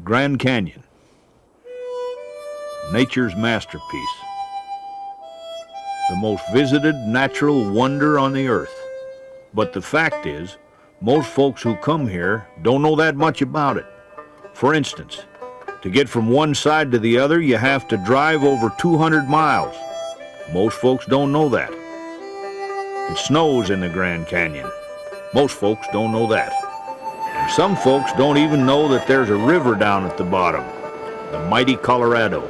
Grand Canyon, nature's masterpiece, the most visited natural wonder on the earth. But the fact is, most folks who come here don't know that much about it. For instance, to get from one side to the other, you have to drive over 200 miles. Most folks don't know that. It snows in the Grand Canyon. Most folks don't know that. And some folks don't even know that there's a river down at the bottom, the mighty Colorado.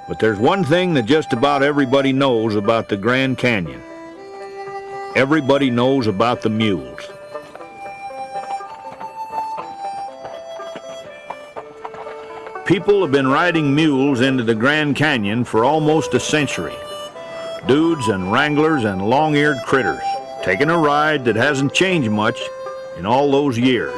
But there's one thing that just about everybody knows about the Grand Canyon. Everybody knows about the mules. People have been riding mules into the Grand Canyon for almost a century. Dudes and wranglers and long-eared critters, taking a ride that hasn't changed much in all those years.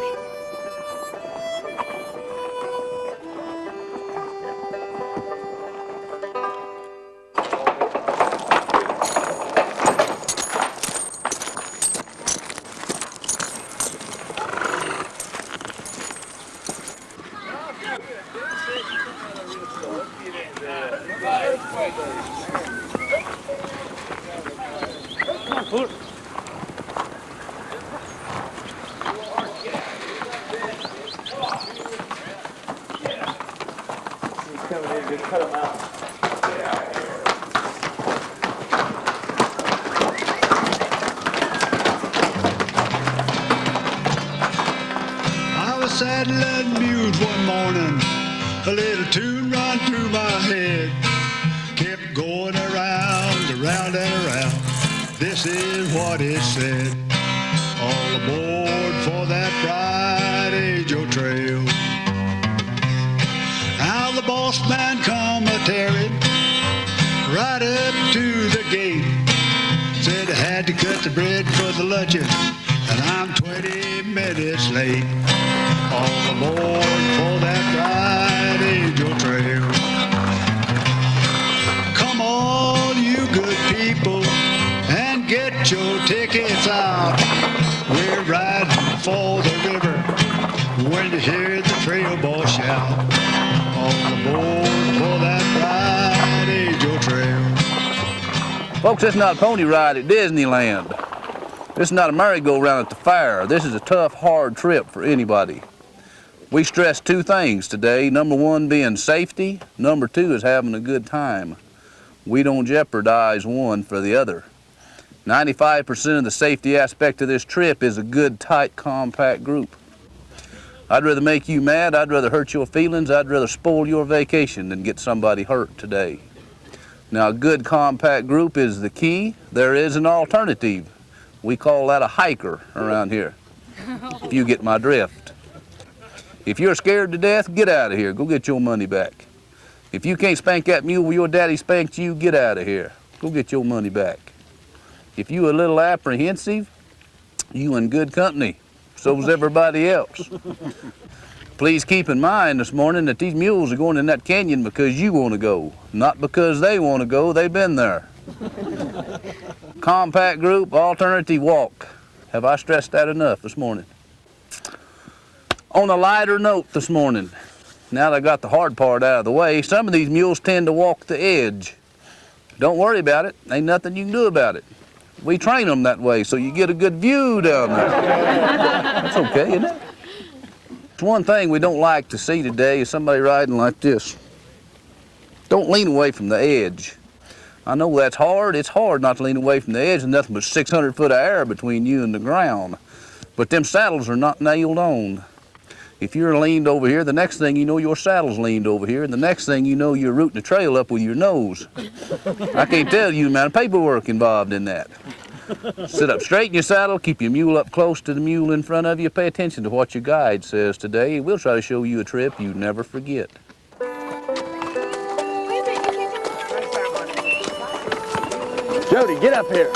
Saddling mules one morning, a little tune run through my head. Kept going around, around and around. This is what it said. All aboard for that bright angel trail. Now the boss man come a-tearing right up to the gate. Said I had to cut the bread for the luncheon, and I'm 20 minutes late. All aboard for that bright angel trail. Come on, you good people, and get your tickets out. We're riding for the river when you hear the trail boss shout. All aboard for that bright angel trail. Folks, it's not a pony ride at Disneyland. This is not a merry-go-round at the fair. This is a tough, hard trip for anybody. We stress two things today. Number one being safety. Number two is having a good time. We don't jeopardize one for the other. 95% of the safety aspect of this trip is a good, tight, compact group. I'd rather make you mad, I'd rather hurt your feelings, I'd rather spoil your vacation than get somebody hurt today. Now, a good, compact group is the key. There is an alternative. We call that a hiker around here, if you get my drift. If you're scared to death, get out of here. Go get your money back. If you can't spank that mule where your daddy spanked you, get out of here. Go get your money back. If you a little apprehensive, you in good company. So's everybody else. Please keep in mind this morning that these mules are going in that canyon because you want to go, not because they want to go. They've been there. Compact group, alternative walk. Have I stressed that enough this morning? On a lighter note this morning, now that I got the hard part out of the way, some of these mules tend to walk the edge. Don't worry about it. Ain't nothing you can do about it. We train them that way so you get a good view down there. That's okay, isn't it? One thing we don't like to see today is somebody riding like this. Don't lean away from the edge. I know that's hard. It's hard not to lean away from the edge. There's nothing but 600 foot of air between you and the ground. But them saddles are not nailed on. If you're leaned over here, the next thing you know, your saddle's leaned over here, and the next thing you know, you're rooting the trail up with your nose. I can't tell you the amount of paperwork involved in that. Sit up straight in your saddle, keep your mule up close to the mule in front of you, pay attention to what your guide says today. We'll try to show you a trip you never forget. Jody, get up here.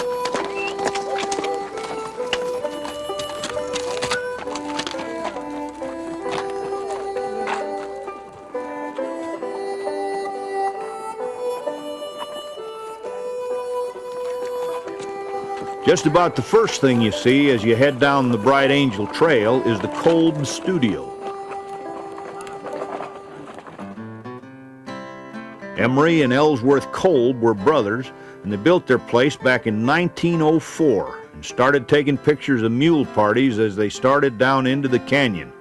Just about the first thing you see as you head down the Bright Angel Trail is the Kolb Studio. Emery and Ellsworth Kolb were brothers, and they built their place back in 1904 and started taking pictures of mule parties as they started down into the canyon.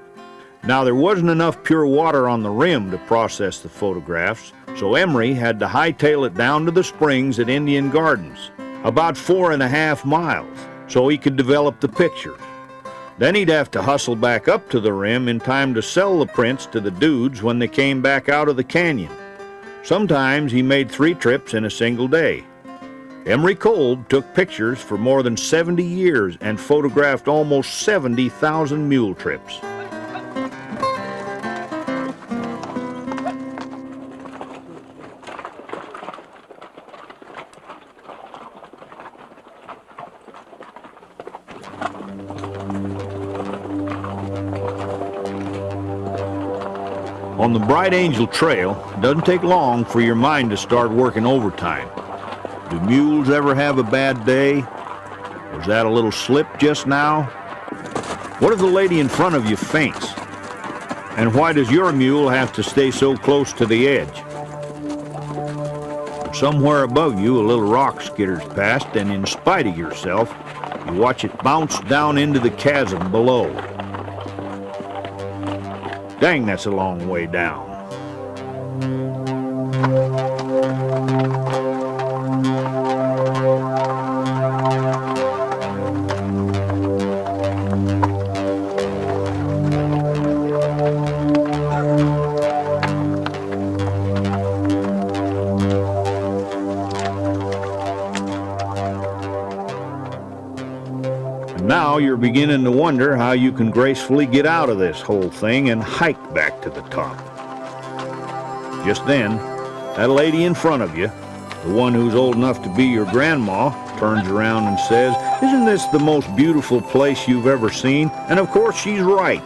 Now, there wasn't enough pure water on the rim to process the photographs, so Emery had to hightail it down to the springs at Indian Gardens, about 4.5 miles, so he could develop the pictures. Then he'd have to hustle back up to the rim in time to sell the prints to the dudes when they came back out of the canyon. Sometimes he made 3 trips in a single day. Emery Kolb took pictures for more than 70 years and photographed almost 70,000 mule trips. On the Bright Angel Trail, it doesn't take long for your mind to start working overtime. Do mules ever have a bad day? Was that a little slip just now? What if the lady in front of you faints? And why does your mule have to stay so close to the edge? Somewhere above you, a little rock skitters past, and in spite of yourself, you watch it bounce down into the chasm below. Dang, that's a long way down. Now you're beginning to wonder how you can gracefully get out of this whole thing and hike back to the top. Just then, that lady in front of you, the one who's old enough to be your grandma, turns around and says, "Isn't this the most beautiful place you've ever seen?" And of course she's right.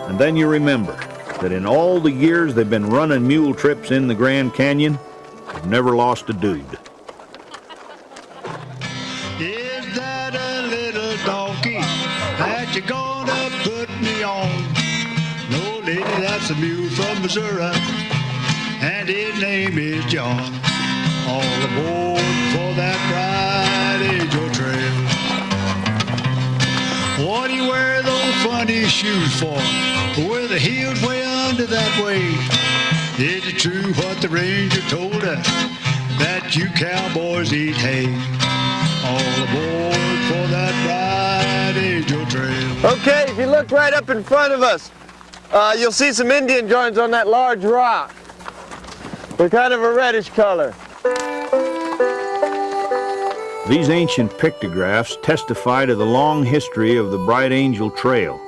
And then you remember that in all the years they've been running mule trips in the Grand Canyon, they've never lost a dude. Is that a little donkey that you're gonna put me on? No, lady, that's a mule from Missouri, and his name is John. All aboard for that Bright Angel Trail. What do you wear those funny shoes for, with the heels way under that way? Is it true what the ranger told us, that you cowboys eat hay? All aboard for that Bright Angel Trail. Okay, if you look right up in front of us, you'll see some Indian joins on that large rock. They're kind of a reddish color. These ancient pictographs testify to the long history of the Bright Angel Trail.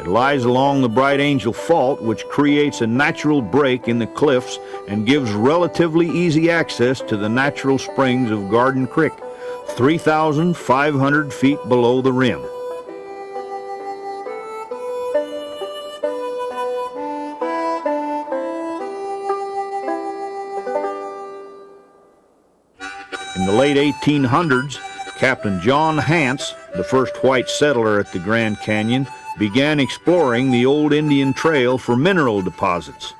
It lies along the Bright Angel Fault, which creates a natural break in the cliffs and gives relatively easy access to the natural springs of Garden Creek, 3,500 feet below the rim. In the late 1800s, Captain John Hance, the first white settler at the Grand Canyon, began exploring the old Indian Trail for mineral deposits.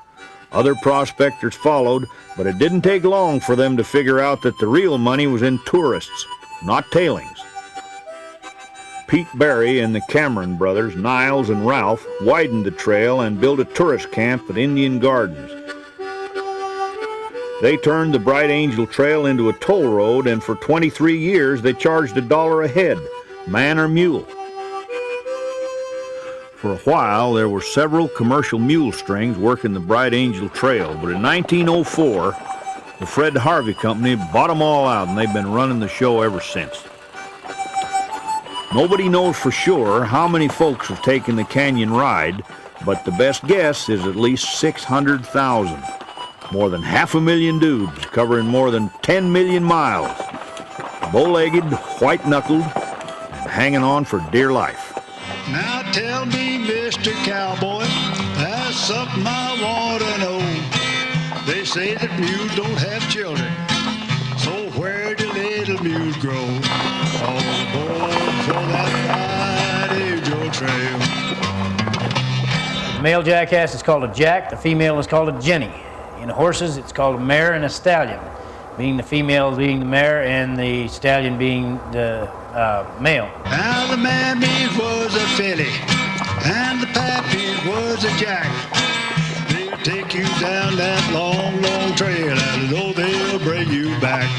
Other prospectors followed, but it didn't take long for them to figure out that the real money was in tourists, not tailings. Pete Barry and the Cameron brothers, Niles and Ralph, widened the trail and built a tourist camp at Indian Gardens. They turned the Bright Angel Trail into a toll road, and for 23 years they charged $1 a head, man or mule. For a while, there were several commercial mule strings working the Bright Angel Trail, but in 1904, the Fred Harvey Company bought them all out, and they've been running the show ever since. Nobody knows for sure how many folks have taken the canyon ride, but the best guess is at least 600,000. More than 500,000 dudes covering more than 10 million miles, bow-legged, white-knuckled, and hanging on for dear life. Now tell me, Mr. Cowboy, that's something I want to know. They say that mules don't have children, so where do little mules grow? All aboard for that Bright Angel Trail. The male jackass is called a jack, the female is called a jenny. In horses, it's called a mare and a stallion, being the female being the mare and the stallion being the male. Now the mammy was a filly, and the pappy was a jack. They'll take you down that long, long trail, and oh, they'll bring you back.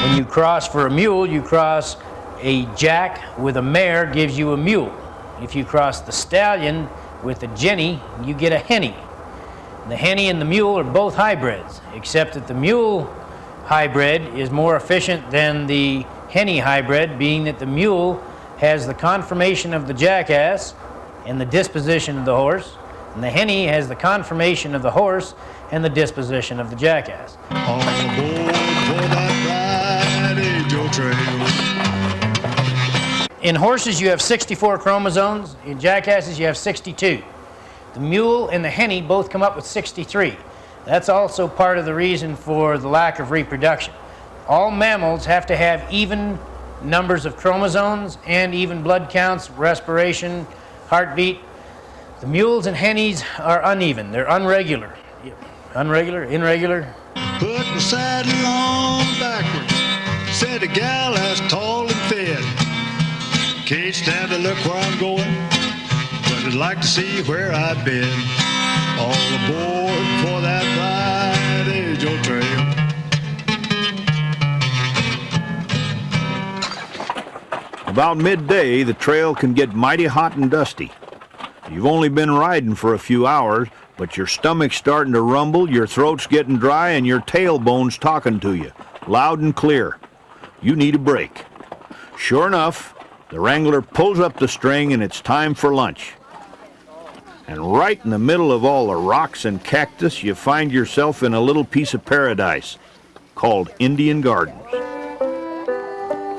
When you cross for a mule, you cross a jack with a mare gives you a mule. If you cross the stallion with a jenny, you get a henny. The henny and the mule are both hybrids, except that the mule hybrid is more efficient than the henny hybrid, being that the mule has the conformation of the jackass and the disposition of the horse, and the henny has the conformation of the horse and the disposition of the jackass. All aboard for that ride, Angel Trail. In horses, you have 64 chromosomes. In jackasses, you have 62. The mule and the henny both come up with 63. That's also part of the reason for the lack of reproduction. All mammals have to have even numbers of chromosomes and even blood counts, respiration, heartbeat. The mules and hennies are uneven. They're unregular. Irregular. Put the saddle on backwards, said a gal as tall and thin. Can't stand to look where I'm going, but I'd like to see where I've been. All aboard for that ride, Angel Trail. About midday, the trail can get mighty hot and dusty. You've only been riding for a few hours, but your stomach's starting to rumble, your throat's getting dry, and your tailbone's talking to you, loud and clear. You need a break. Sure enough, the wrangler pulls up the string and it's time for lunch. And right in the middle of all the rocks and cactus, you find yourself in a little piece of paradise called Indian Gardens.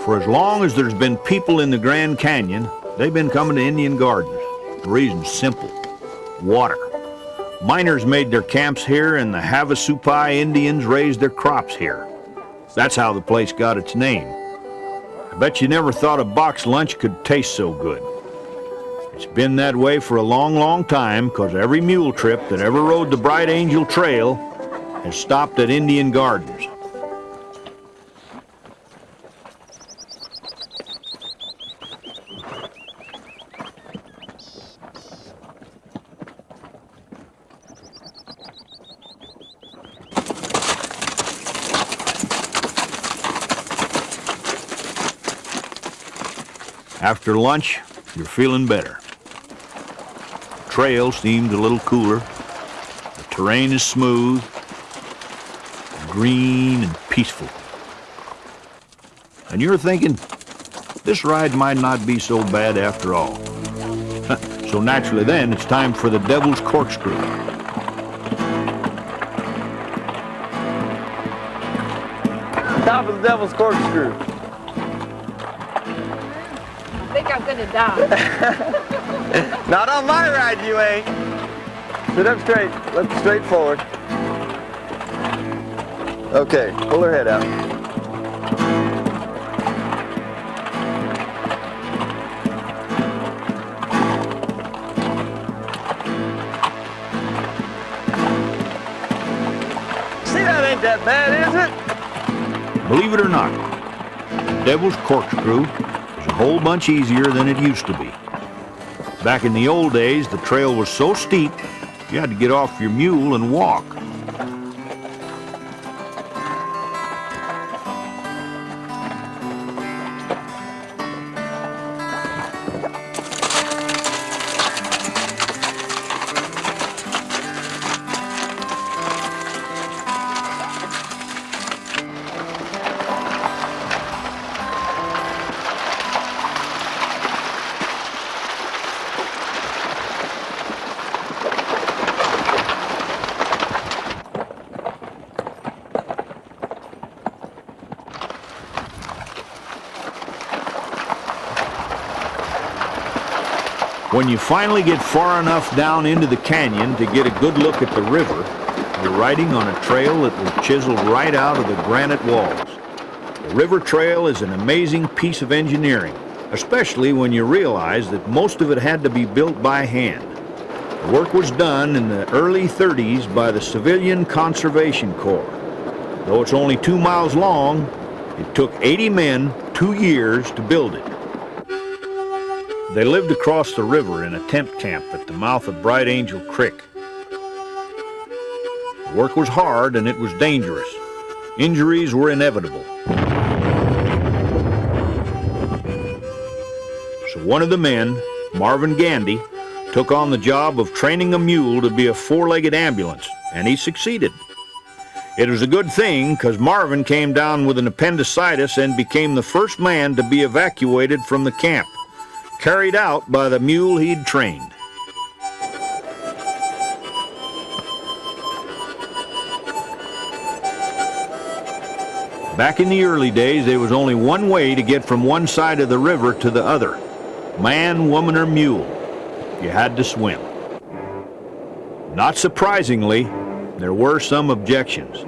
For as long as there's been people in the Grand Canyon, they've been coming to Indian Gardens. The reason's simple: water. Miners made their camps here, and the Havasupai Indians raised their crops here. That's how the place got its name. I bet you never thought a box lunch could taste so good. It's been that way for a long, long time, because every mule trip that ever rode the Bright Angel Trail has stopped at Indian Gardens. After lunch, you're feeling better. The trail seems a little cooler. The terrain is smooth, green, and peaceful. And you're thinking, this ride might not be so bad after all. So naturally then, it's time for the Devil's Corkscrew. Top of the Devil's Corkscrew. I think I'm gonna die. Not on my ride, you ain't. Sit up straight. Look straight forward. Okay, pull her head out. See, that ain't that bad, is it? Believe it or not, the Devil's Corkscrew is a whole bunch easier than it used to be. Back in the old days, the trail was so steep, you had to get off your mule and walk. When you finally get far enough down into the canyon to get a good look at the river, you're riding on a trail that was chiseled right out of the granite walls. The river trail is an amazing piece of engineering, especially when you realize that most of it had to be built by hand. The work was done in the early 30s by the Civilian Conservation Corps. Though it's only 2 miles long, it took 80 men 2 years to build it. They lived across the river in a tent camp at the mouth of Bright Angel Creek. The work was hard and it was dangerous. Injuries were inevitable. So one of the men, Marvin Gandy, took on the job of training a mule to be a 4-legged ambulance, and he succeeded. It was a good thing because Marvin came down with an appendicitis and became the first man to be evacuated from the camp, carried out by the mule he'd trained. Back in the early days, there was only one way to get from one side of the river to the other: man, woman, or mule. You had to swim. Not surprisingly, there were some objections.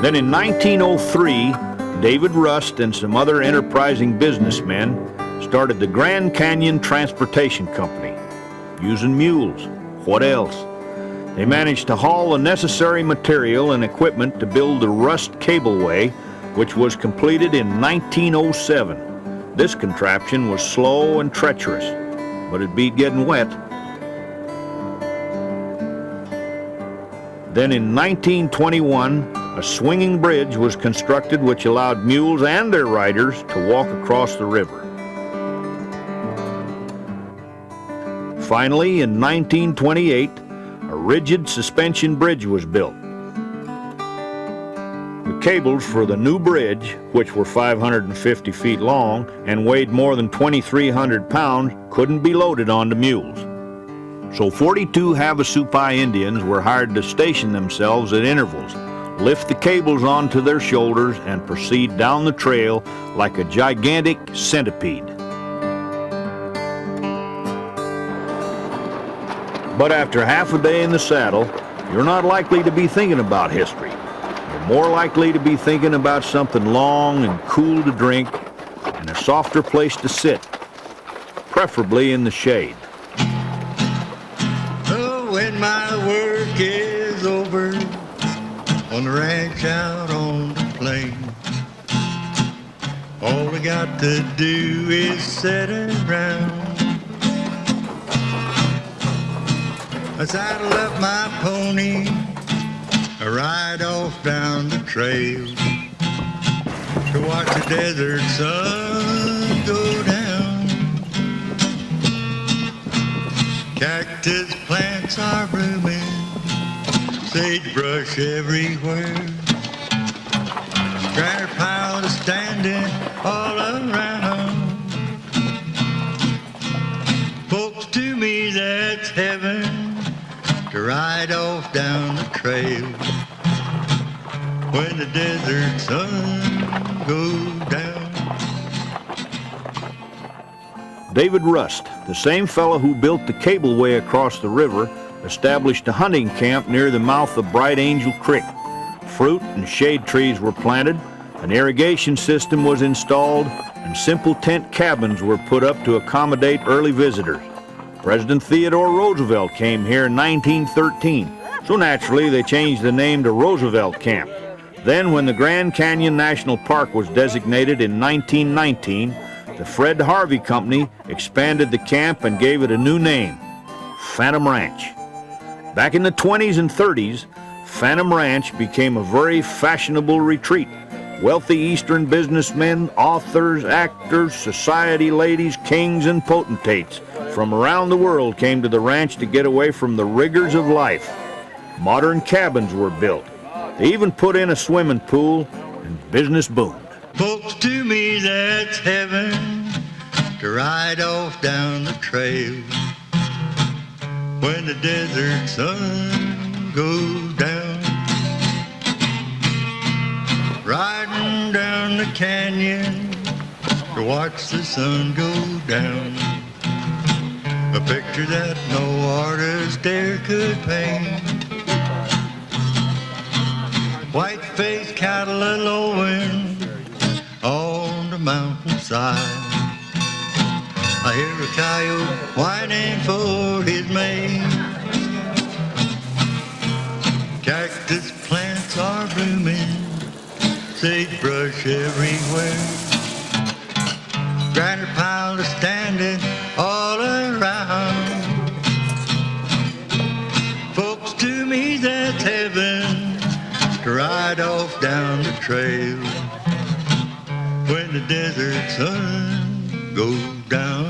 Then in 1903, David Rust and some other enterprising businessmen started the Grand Canyon Transportation Company, using mules. What else? They managed to haul the necessary material and equipment to build the Rust Cableway, which was completed in 1907. This contraption was slow and treacherous, but it beat getting wet. Then in 1921, a swinging bridge was constructed which allowed mules and their riders to walk across the river. Finally, in 1928, a rigid suspension bridge was built. The cables for the new bridge, which were 550 feet long and weighed more than 2,300 pounds, couldn't be loaded onto mules. So 42 Havasupai Indians were hired to station themselves at intervals, lift the cables onto their shoulders, and proceed down the trail like a gigantic centipede. But after half a day in the saddle, you're not likely to be thinking about history. You're more likely to be thinking about something long and cool to drink and a softer place to sit, preferably in the shade. Oh, when my work is over on the ranch out on the plain, all I got to do is sit around. I saddle up my pony, I ride off down the trail to watch the desert sun go down. Cactus plants are blooming, sagebrush everywhere. Granite piles are standing all around. Folks, to me that's heaven, to ride off down the trail when the desert sun goes down. David Rust, the same fellow who built the cableway across the river, established a hunting camp near the mouth of Bright Angel Creek. Fruit and shade trees were planted, an irrigation system was installed, and simple tent cabins were put up to accommodate early visitors. President Theodore Roosevelt came here in 1913, so naturally they changed the name to Roosevelt Camp. Then when the Grand Canyon National Park was designated in 1919, the Fred Harvey Company expanded the camp and gave it a new name, Phantom Ranch. Back in the 20s and 30s, Phantom Ranch became a very fashionable retreat. Wealthy Eastern businessmen, authors, actors, society ladies, kings, and potentates from around the world came to the ranch to get away from the rigors of life. Modern cabins were built. They even put in a swimming pool, and business boomed. Folks, to me that's heaven, to ride off down the trail when the desert sun goes down. the canyon to watch the sun go down. A picture that no artist there could paint. White-faced cattle a-lowing on the mountainside. I hear a coyote whining for his mate. Cactus plants are blooming, sagebrush everywhere. Granite piles are standing all around. Folks, to me that's heaven, to ride off down the trail when the desert sun goes down.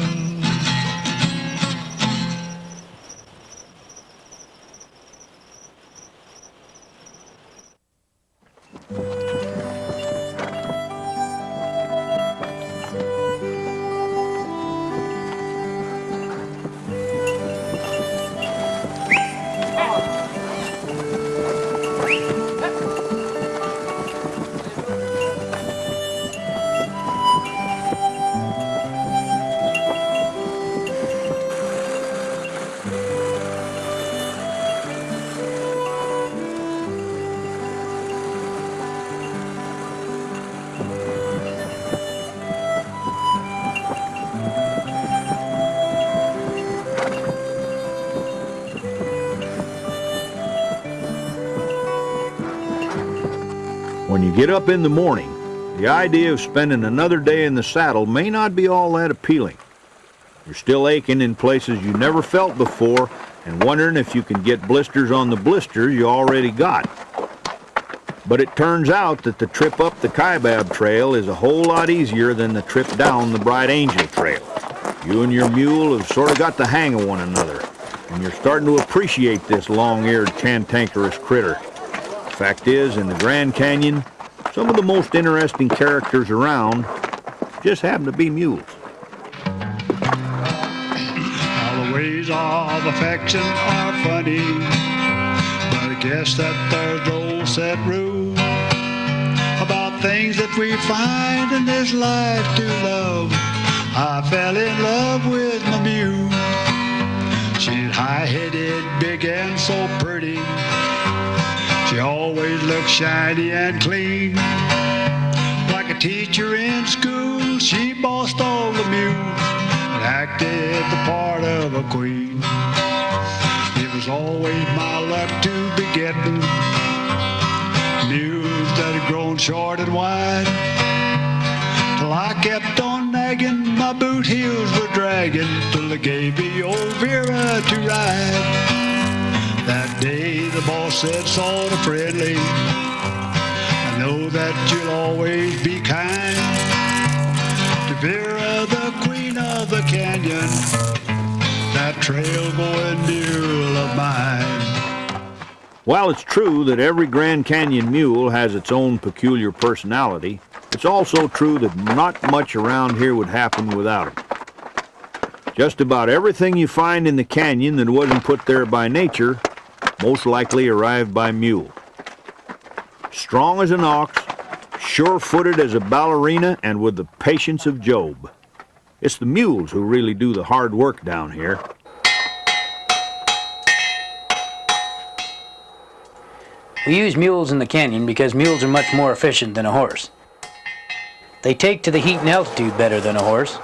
When you get up in the morning, the idea of spending another day in the saddle may not be all that appealing. You're still aching in places you never felt before and wondering if you can get blisters on the blisters you already got. But it turns out that the trip up the Kaibab Trail is a whole lot easier than the trip down the Bright Angel Trail. You and your mule have sort of got the hang of one another, and you're starting to appreciate this long-eared cantankerous critter. Fact is, in the Grand Canyon, some of the most interesting characters around just happen to be mules. All the ways of affection are funny, but I guess that there's the old set rule about things that we find in this life to love. I fell in love with my mule. She's high-headed, big and so pretty. She always looks shiny and clean. Like a teacher in school, she bossed all the mules and acted the part of a queen. It was always my luck to be getting mules that had grown short and wide, till I kept on nagging, my boot heels were dragging, till they gave me old Vera to ride. That day the boss said sort of friendly, I know that you'll always be kind to Vera, the queen of the canyon, that trail-going mule of mine. While it's true that every Grand Canyon mule has its own peculiar personality, it's also true that not much around here would happen without them. Just about everything you find in the canyon that wasn't put there by nature most likely arrived by mule. Strong as an ox, sure-footed as a ballerina, and with the patience of Job. It's the mules who really do the hard work down here. We use mules in the canyon because mules are much more efficient than a horse. They take to the heat and altitude better than a horse.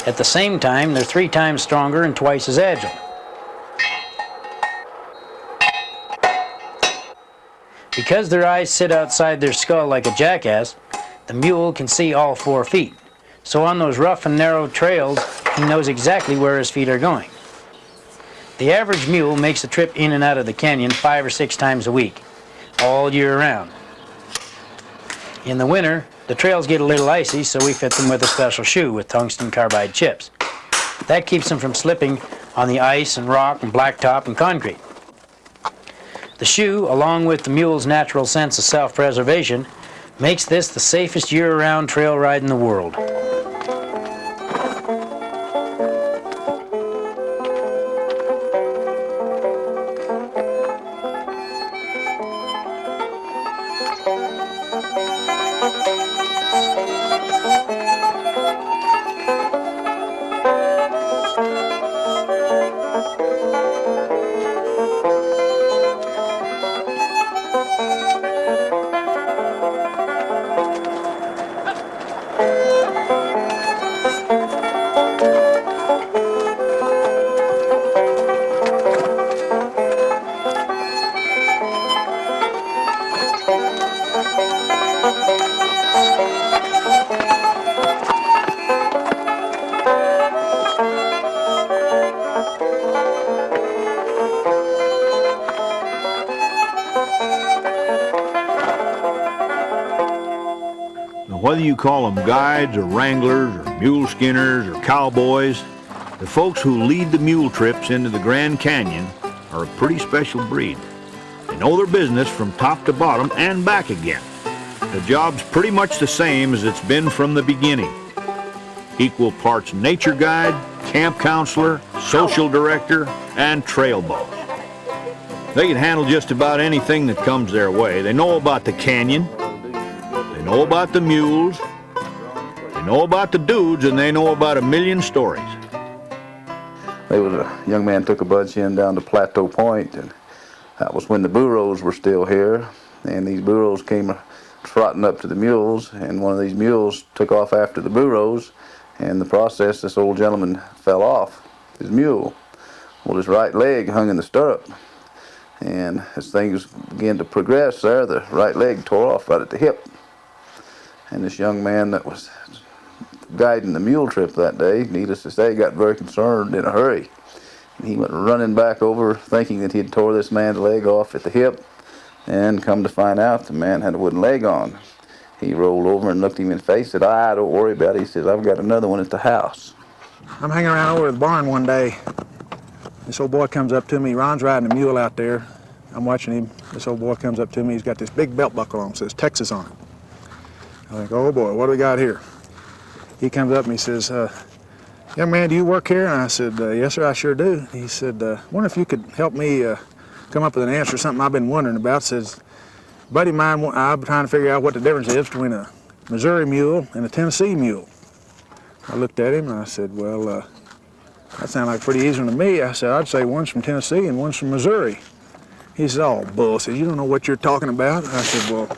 At the same time, they're 3 times stronger and twice as agile. Because their eyes sit outside their skull like a jackass, the mule can see all 4 feet. So on those rough and narrow trails, he knows exactly where his feet are going. The average mule makes a trip in and out of the canyon 5 or 6 times a week, all year round. In the winter, the trails get a little icy, so we fit them with a special shoe with tungsten carbide chips. That keeps them from slipping on the ice and rock and blacktop and concrete. The shoe, along with the mule's natural sense of self-preservation, makes this the safest year-round trail ride in the world. Whether you call them guides or wranglers or mule skinners or cowboys, the folks who lead the mule trips into the Grand Canyon are a pretty special breed. They know their business from top to bottom and back again. The job's pretty much the same as it's been from the beginning. Equal parts nature guide, camp counselor, social director, and trail boss. They can handle just about anything that comes their way. They know about the canyon, they know about the mules, they know about the dudes, and they know about a million stories. There was a young man took a bunch in down to Plateau Point, and that was when the burros were still here. And these burros came trotting up to the mules, and one of these mules took off after the burros. And in the process, this old gentleman fell off his mule. Well, his right leg hung in the stirrup. And as things began to progress there, the right leg tore off right at the hip. And this young man that was guiding the mule trip that day, needless to say, got very concerned in a hurry. And he went running back over thinking that he had tore this man's leg off at the hip, and come to find out the man had a wooden leg on. He rolled over and looked him in the face, said, don't worry about it. He says, I've got another one at the house. I'm hanging around over at the barn one day. This old boy comes up to me. Ron's riding a mule out there. I'm watching him. This old boy comes up to me. He's got this big belt buckle on, says Texas on it. I think, oh boy, what do we got here? He comes up and he says, young man, do you work here? And I said, yes, sir, I sure do. He said, wonder if you could help me come up with an answer to something I've been wondering about. Says, buddy of mine, I'm trying to figure out what the difference is between a Missouri mule and a Tennessee mule. I looked at him and I said, well, that sounded like pretty easy to me. I said, I'd say one's from Tennessee and one's from Missouri. He said, oh, bull. I said, you don't know what you're talking about. I said, well,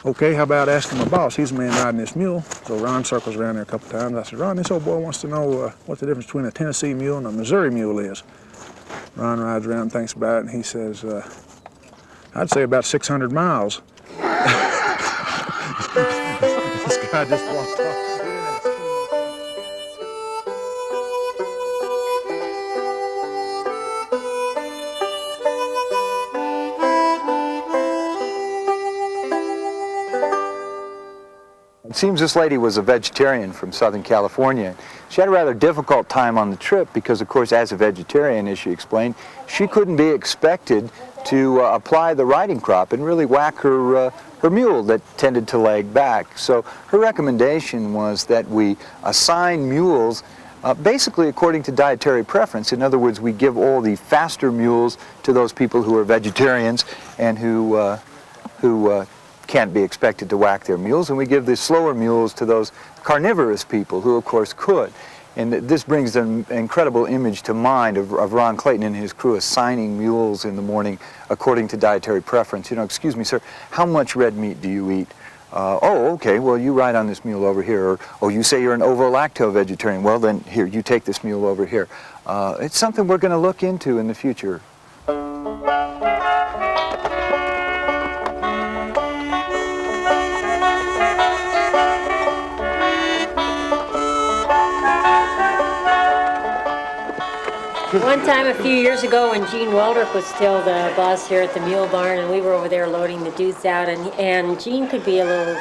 okay, how about asking my boss? He's the man riding this mule. So Ron circles around there a couple times. I said, Ron, this old boy wants to know what the difference between a Tennessee mule and a Missouri mule is. Ron rides around and thinks about it, and he says, I'd say about 600 miles. This guy just walked off. It seems this lady was a vegetarian from Southern California. She had a rather difficult time on the trip because, of course, as a vegetarian, as she explained, she couldn't be expected to apply the riding crop and really whack her mule that tended to lag back. So her recommendation was that we assign mules basically according to dietary preference. In other words, we give all the faster mules to those people who are vegetarians and who can't be expected to whack their mules, and we give the slower mules to those carnivorous people who, of course, could. And this brings an incredible image to mind of Ron Clayton and his crew assigning mules in the morning according to dietary preference. You know, excuse me, sir, how much red meat do you eat? Oh, okay, well, you ride on this mule over here. Or, oh, you say you're an ovo-lacto vegetarian. Well, then, here, you take this mule over here. It's something we're going to look into in the future. One time a few years ago when Gene Waldrop was still the boss here at the Mule Barn, and we were over there loading the dudes out, and Gene could be a little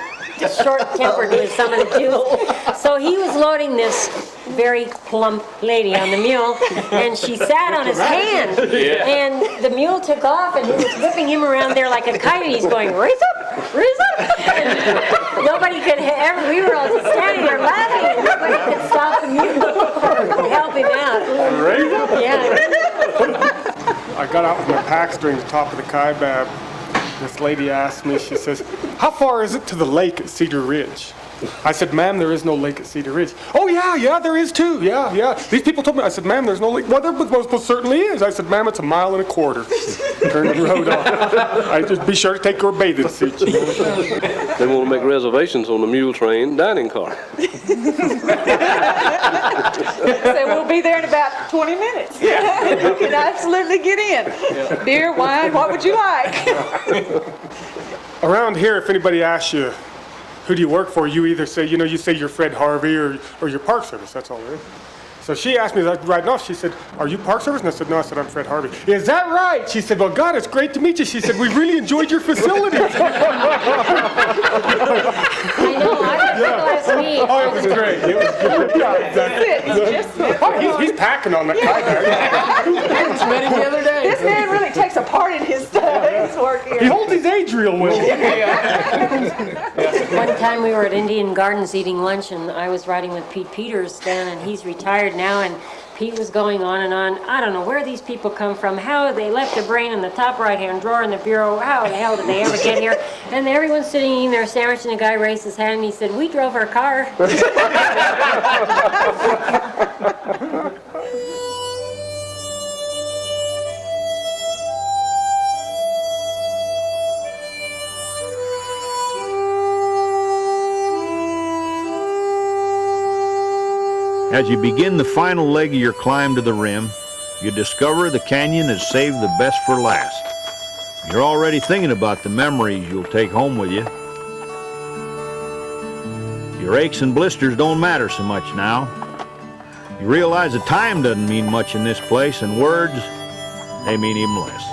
short-tempered with some of the dudes. So he was loading this very plump lady on the mule, and she sat on his hand. And the mule took off, and he was whipping him around there like a kite, and he's going, raise up, raise up. And nobody could ever, we were all just standing there laughing, and nobody could stop the mule to help him out. Raise up? Yeah. I got out with my pack during the top of the kaibab. This lady asked me, she says, how far is it to the lake at Cedar Ridge? I said, ma'am, there is no lake at Cedar Ridge. Oh, yeah, there is too. Yeah. These people told me. I said, ma'am, there's no lake. Well, there most certainly is. I said, ma'am, it's 1.25 miles. Turn the road off. I just be sure to take your bathing suit. They want to make reservations on the mule train dining car. So we'll be there in about 20 minutes. Yeah. You can absolutely get in. Yeah. Beer, wine, what would you like? Around here, if anybody asks you, who do you work for, you either say, you say you're Fred Harvey or you're Park Service. That's all there is. So she asked me right off, she said, "Are you Park Service?" And I said, "No." I said, "I'm Fred Harvey." "Is that right?" She said, "Well, God, it's great to meet you." She said, "We really enjoyed your facilities." I know, I got to last week. Oh, it was great. It was good. Yeah, exactly. He's packing on that kayak. I just met him the other day. This man really takes a part in his work here. He holds his age real well. One time we were at Indian Gardens eating lunch, and I was riding with Pete Peters then, and he's retired now, and Pete was going on and on. "I don't know where these people come from, how they left their brain in the top right-hand drawer in the bureau, how the hell did they ever get here?" And everyone's sitting eating their sandwich, and the guy raised his hand, and he said, "We drove our car." As you begin the final leg of your climb to the rim, you discover the canyon has saved the best for last. You're already thinking about the memories you'll take home with you. Your aches and blisters don't matter so much now. You realize that time doesn't mean much in this place, and words, they mean even less.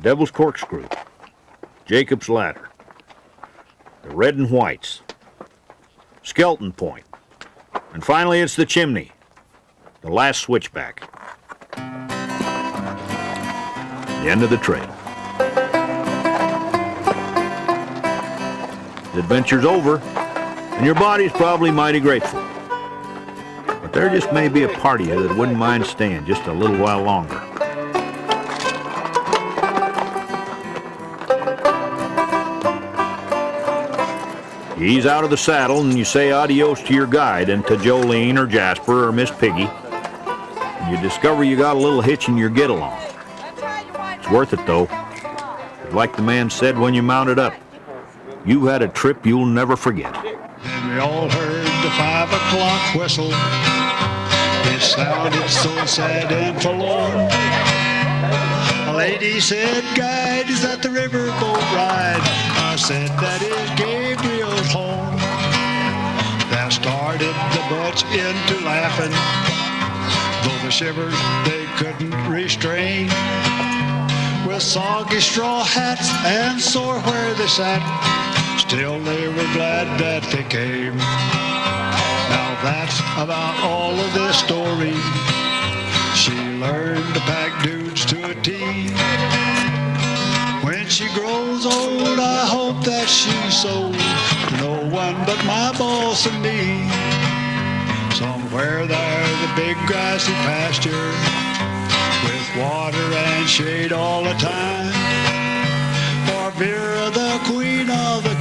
Devil's Corkscrew, Jacob's Ladder, the Red and Whites, Skeleton Point, and finally it's the Chimney, the last switchback. The end of the trail. The adventure's over, and your body's probably mighty grateful. But there just may be a part of you that wouldn't mind staying just a little while longer. You ease out of the saddle and you say adios to your guide and to Jolene or Jasper or Miss Piggy. And you discover you got a little hitch in your get-along. It's worth it, though. Like the man said when you mounted up, you had a trip you'll never forget. And we all heard the 5 o'clock whistle. It sounded so sad and forlorn. A lady said, "Guide, is that the riverboat ride?" I said, "That is Gabriel's horn." That started the bunch into laughing, though the shivers they couldn't restrain. With soggy straw hats and sore where they sat, still they were glad that they came. Now that's about all of this story. She learned to pack dudes to a T. When she grows old, I hope that she's sold to no one but my boss and me. Somewhere there's a big grassy pasture with water and shade all the time. For Vera, the queen of the